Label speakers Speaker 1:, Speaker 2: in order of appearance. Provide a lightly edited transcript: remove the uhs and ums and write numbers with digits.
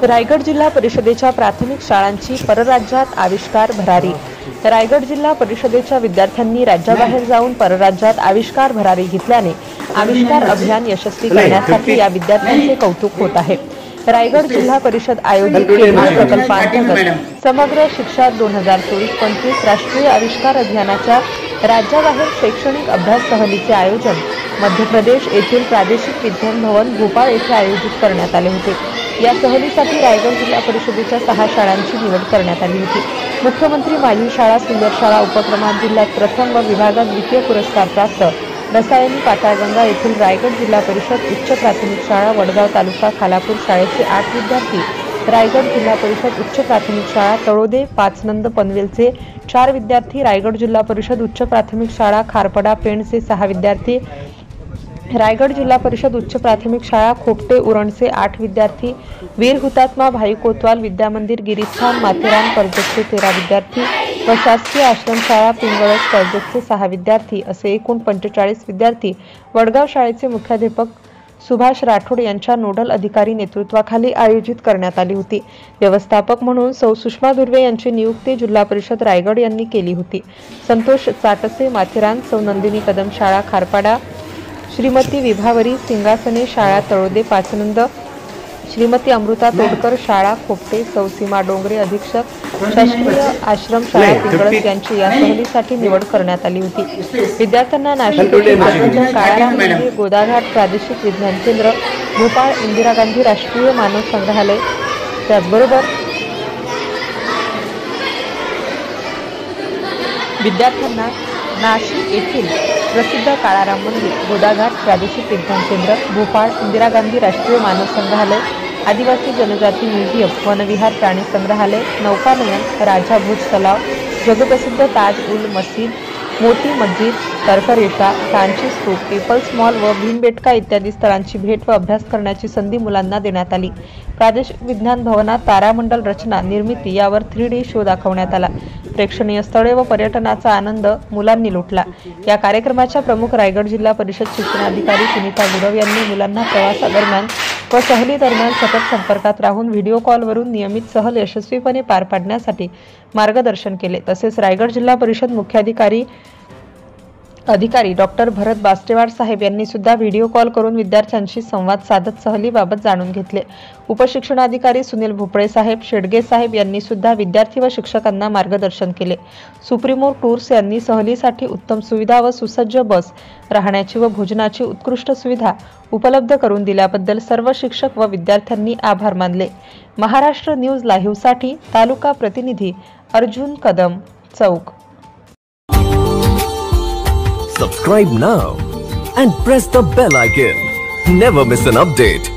Speaker 1: रायगड जिल्हा परिषदेच्या प्राथमिक शाळांची परराज्यात आविष्कार भरारी। रायगड जिल्हा परिषदेच्या विद्यार्थ्यांनी राज्याबाहेर जाऊन परराज्यात आविष्कार भरारी घेतल्याने आविष्कार अभियान यशस्वी करण्यासाठी या विद्यार्थ्यांचे कौतुक होत आहे। रायगड जिल्हा परिषद आयोजित केलेल्या प्रकल्पांतर्गत समग्र शिक्षा 2024-25 राष्ट्रीय आविष्कार अभियानाच्या राज्याबाहेर शैक्षणिक अभ्यास सहलीचे आयोजन मध्य प्रदेश येथील प्रादेशिक विज्ञान भवन भोपाळ येथे आयोजित करण्यात आले होते। या सहलीसाठी रायगड जिल्हा परिषदेच्या 6 शाळांची निवड करण्यात आली होती। मुख्यमंत्री माझी शाळा सुंदर शाळा उपक्रमात जिल्ह्यात प्रथम व विभागात द्वितीय पुरस्कार प्राप्त रसायनी पाताळगंगा येथील रायगड जिल्हा परिषद उच्च प्राथमिक शाळा वडगाव तालुका खालापूर शाळेचे 8 विद्यार्थी, रायगड जिल्हा परिषद उच्च प्राथमिक शाळा तळोदे 5 नंद पनवेलचे 4 विद्यार्थी, रायगड जिल्हा परिषद उच्च प्राथमिक शाळा खारपडा पेणचे 6 विद्यार्थी, रायगड जिल्हा परिषद उच्च प्राथमिक शाळा खोपटे उरणचे 8 विद्यार्थी, वीर हुतात्मा भाई कोतवाल विद्यामंदिर गिरीस्थान माथेरान कर्जतचे 13 विद्यार्थी व शासकीय आश्रमशाळा पिंगळस कर्जतचे 6 विद्यार्थी असे एकूण 45 विद्यार्थी वडगाव शाळेचे मुख्याध्यापक सुभाष राठोड यांच्या नोडल अधिकारी नेतृत्वाखाली आयोजित करण्यात आली होती। व्यवस्थापक म्हणून सौ सुषमा दुर्वे यांची नियुक्ती जिल्हा परिषद रायगड यांनी केली होती। संतोष चाटसे माथेरान, सौ नंदिनी कदम शाळा खारपाडा, श्रीमती विभावरी सिंगासने शाळा तळोदे 5 नंद, श्रीमती अमृता तोडकर शाळा खोपटे, सौ सीमा डोंगरे अधीक्षक शासकीय आश्रम शाळा पिंगळस यांची या सहलीसाठी निवड करण्यात आली होती। विद्यार्थ्यांना नाशिक काळाराम मंदिर, गोदाघाट प्रादेशिक विज्ञान केंद्र भोपाळ, इंदिरा गांधी राष्ट्रीय मानव संग्रहालय, त्याचबरोबर विद्यार्थ्यांना नाशिक येथील प्रसिद्ध काळाराम मंदिर, गोदाघाट प्रादेशिक विज्ञान केंद्र भोपाळ, इंदिरा गांधी राष्ट्रीय मानव संग्रहालय, आदिवासी जनजाती म्युझियम, वनविहार प्राणी संग्रहालय, नौकानयन, राजा भोज तलाव, जगप्रसिद्ध ताज उल मस्जिद, मोती मस्जिद, तर्करेषा, सांची स्तूप, पीपल्स मॉल व भीमबेटका इत्यादी स्थळांची भेट व अभ्यास करण्याची संधी मुलांना देण्यात आली। प्रादेशिक विज्ञान भवनात तारामंडल रचना निर्मिती यावर 3D शो दाखवण्यात आला। प्रेक्षणीय स्थळे व पर्यटनाचा आनंद मुलांनी लुटला। या कार्यक्रमाच्या प्रमुख रायगड जिल्हा परिषद शिक्षणाधिकारी सुनीता गुरव यांनी मुलांना प्रवासादरम्यान व सहली दरम्यान सतत संपर्कात राहून व्हिडिओ कॉलवरून नियमित सहल यशस्वीपणे पार पाडण्यासाठी मार्गदर्शन केले। तसेच रायगड जिल्हा परिषद मुख्याधिकारी डॉक्टर भरत बास्टेवाड साहेब यांनी सुद्धा व्हिडिओ कॉल करून विद्यार्थ्यांशी संवाद साधत सहलीबाबत जाणून घेतले। उपशिक्षणाधिकारी सुनील भोपळे साहेब, शेडगे साहेब यांनी सुद्धा विद्यार्थी व शिक्षकांना मार्गदर्शन केले। सुप्रीमो टूर्स यांनी सहलीसाठी उत्तम सुविधा व सुसज्ज बस, राहण्याची व भोजनाची उत्कृष्ट सुविधा उपलब्ध करून दिल्याबद्दल सर्व शिक्षक व विद्यार्थ्यांनी आभार मानले। महाराष्ट्र न्यूज लाईव्ह साठी तालुका प्रतिनिधी अर्जुन कदम, चौक।
Speaker 2: Subscribe now and press the bell icon. Never miss an update.